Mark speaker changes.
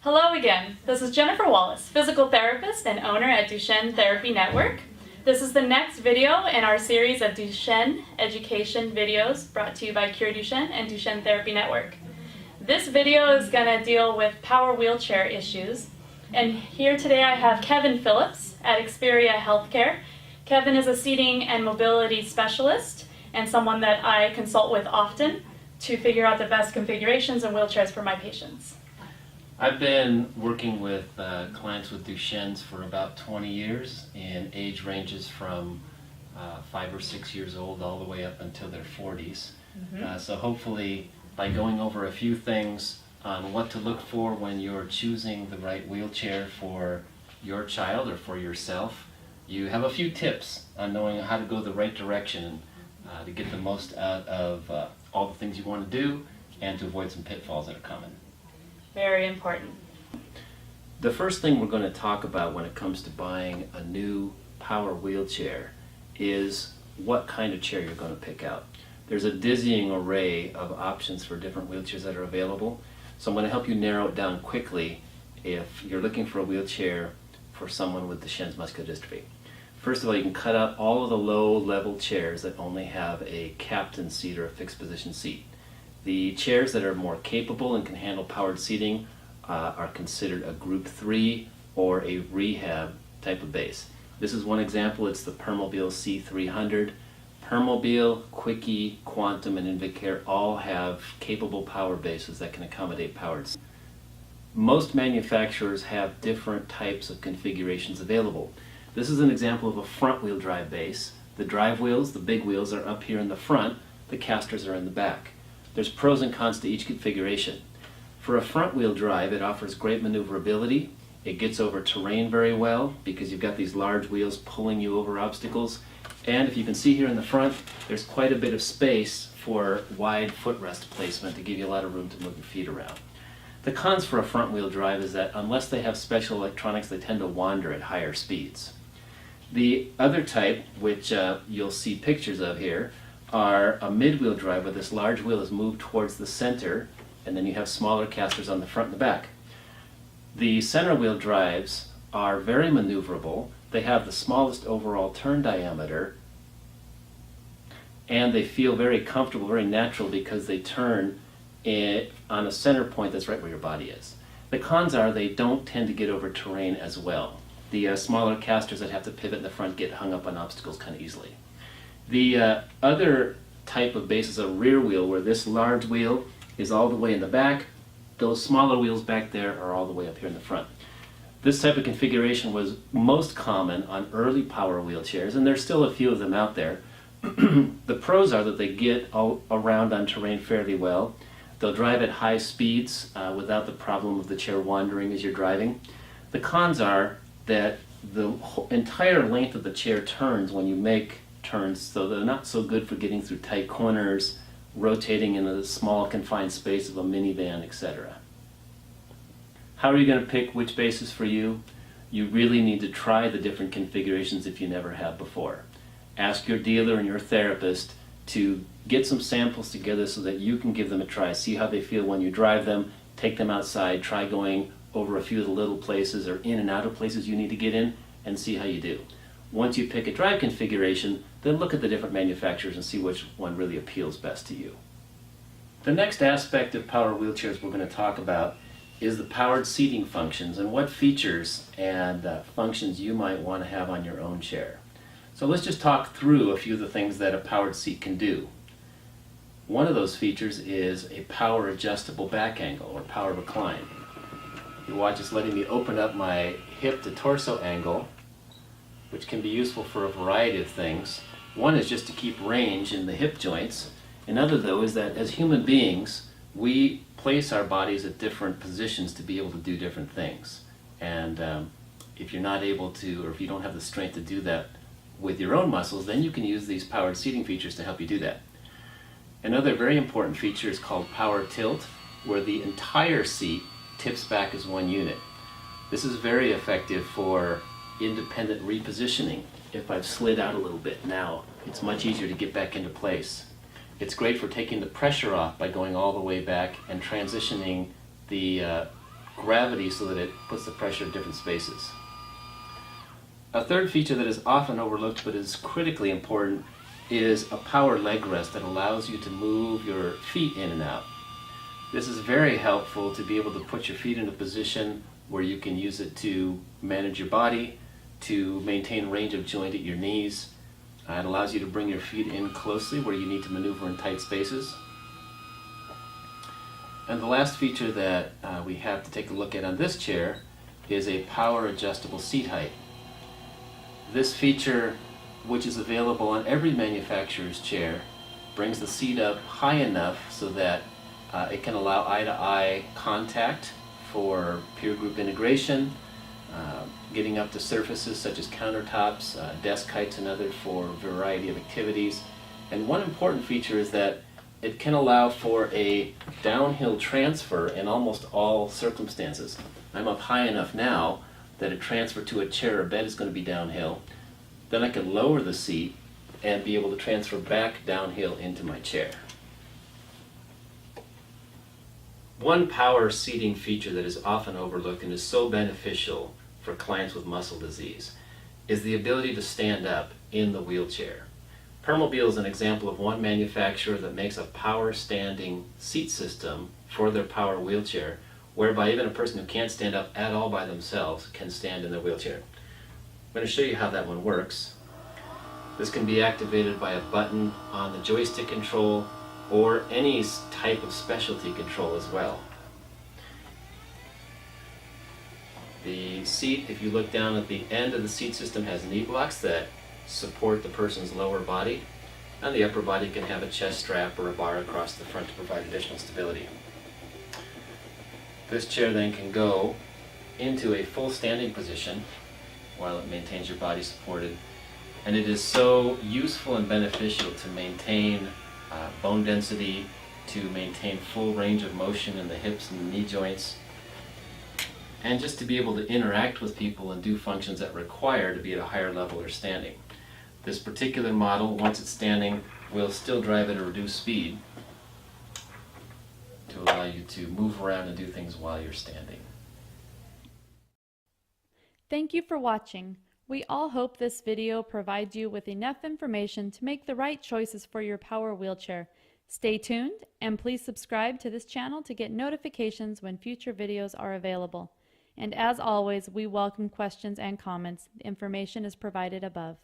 Speaker 1: Hello again. This is Jennifer Wallace, physical therapist and owner at Duchenne Therapy Network. This is the next video in our series of Duchenne education videos brought to you by CureDuchenne and Duchenne Therapy Network. This video is going to deal with power wheelchair issues. And here today I have Kevin Phillips at Xperia Healthcare. Kevin is a seating and mobility specialist and someone that I consult with often to figure out the best configurations and wheelchairs for my patients.
Speaker 2: I've been working with clients with Duchenne's for about 20 years in age ranges from 5 or 6 years old all the way up until their 40s. So hopefully by going over a few things on what to look for when you're choosing the right wheelchair for your child or for yourself, you have a few tips on knowing how to go the right direction to get the most out of all the things you want to do and to avoid some pitfalls that are common.
Speaker 1: Very important.
Speaker 2: The first thing we're going to talk about when it comes to buying a new power wheelchair is what kind of chair you're going to pick out. There's a dizzying array of options for different wheelchairs that are available, so I'm going to help you narrow it down quickly if you're looking for a wheelchair for someone with Duchenne's muscular dystrophy. First of all, you can cut out all of the low-level chairs that only have a captain seat or a fixed position seat. The chairs that are more capable and can handle powered seating are considered a Group 3 or a rehab type of base. This is one example. It's the Permobil C300. Permobil, Quickie, Quantum, and Invicare all have capable power bases that can accommodate powered seating. Most manufacturers have different types of configurations available. This is an example of a front-wheel drive base. The drive wheels, the big wheels, are up here in the front. The casters are in the back. There's pros and cons to each configuration. For a front-wheel drive, it offers great maneuverability. It gets over terrain very well because you've got these large wheels pulling you over obstacles. And if you can see here in the front, there's quite a bit of space for wide footrest placement to give you a lot of room to move your feet around. The cons for a front-wheel drive is that unless they have special electronics, they tend to wander at higher speeds. The other type, which you'll see pictures of here, are a mid-wheel drive where this large wheel is moved towards the center, and then you have smaller casters on the front and the back. The center wheel drives are very maneuverable. They have the smallest overall turn diameter, and they feel very comfortable, very natural, because they turn on a center point that's right where your body is. The cons are they don't tend to get over terrain as well. The smaller casters that have to pivot in the front get hung up on obstacles kind of easily. The other type of base is a rear wheel, where this large wheel is all the way in the back. Those smaller wheels back there are all the way up here in the front. This type of configuration was most common on early power wheelchairs, and there's still a few of them out there. The pros are that they get all around on terrain fairly well. They'll drive at high speeds without the problem of the chair wandering as you're driving. The cons are that the entire length of the chair turns when you make turns, so they're not so good for getting through tight corners, rotating in a small confined space of a minivan, etc. How are you going to pick which base is for you? You really need to try the different configurations if you never have before. Ask your dealer and your therapist to get some samples together so that you can give them a try. See how they feel when you drive them, take them outside, try going over a few of the little places or in and out of places you need to get in, and see how you do. Once you pick a drive configuration, then look at the different manufacturers and see which one really appeals best to you. The next aspect of power wheelchairs we're going to talk about is the powered seating functions and what features and functions you might want to have on your own chair. So let's just talk through a few of the things that a powered seat can do. One of those features is a power adjustable back angle or power recline. You watch, it's letting me open up my hip to torso angle, which can be useful for a variety of things. One is just to keep range in the hip joints. Another, though, is that as human beings, we place our bodies at different positions to be able to do different things. And if you're not able to, or if you don't have the strength to do that with your own muscles, then you can use these powered seating features to help you do that. Another very important feature is called power tilt, where the entire seat tips back as one unit. This is very effective for independent repositioning. If I've slid out a little bit now, it's much easier to get back into place. It's great for taking the pressure off by going all the way back and transitioning the gravity so that it puts the pressure in different spaces. A third feature that is often overlooked but is critically important is a power leg rest that allows you to move your feet in and out. This is very helpful to be able to put your feet in a position where you can use it to manage your body, to maintain range of joint at your knees. It allows you to bring your feet in closely where you need to maneuver in tight spaces. And the last feature that we have to take a look at on this chair is a power adjustable seat height. This feature, which is available on every manufacturer's chair, brings the seat up high enough so that it can allow eye-to-eye contact for peer group integration, getting up to surfaces such as countertops, desk heights and others for a variety of activities. And one important feature is that it can allow for a downhill transfer in almost all circumstances. I'm up high enough now that a transfer to a chair or bed is going to be downhill. Then I can lower the seat and be able to transfer back downhill into my chair. One power seating feature that is often overlooked and is so beneficial for clients with muscle disease is the ability to stand up in the wheelchair. Permobil is an example of one manufacturer that makes a power standing seat system for their power wheelchair, whereby even a person who can't stand up at all by themselves can stand in their wheelchair. I'm going to show you how that one works. This can be activated by a button on the joystick control or any type of specialty control as well. The seat, if you look down at the end of the seat system, has knee blocks that support the person's lower body, and the upper body can have a chest strap or a bar across the front to provide additional stability. This chair then can go into a full standing position while it maintains your body supported, and it is so useful and beneficial to maintain bone density, to maintain full range of motion in the hips and the knee joints, and just to be able to interact with people and do functions that require to be at a higher level or standing. This particular model, once it's standing, will still drive at a reduced speed to allow you to move around and do things while you're standing.
Speaker 1: Thank you for watching. We all hope this video provides you with enough information to make the right choices for your power wheelchair. Stay tuned and please subscribe to this channel to get notifications when future videos are available. And as always, we welcome questions and comments. The information is provided above.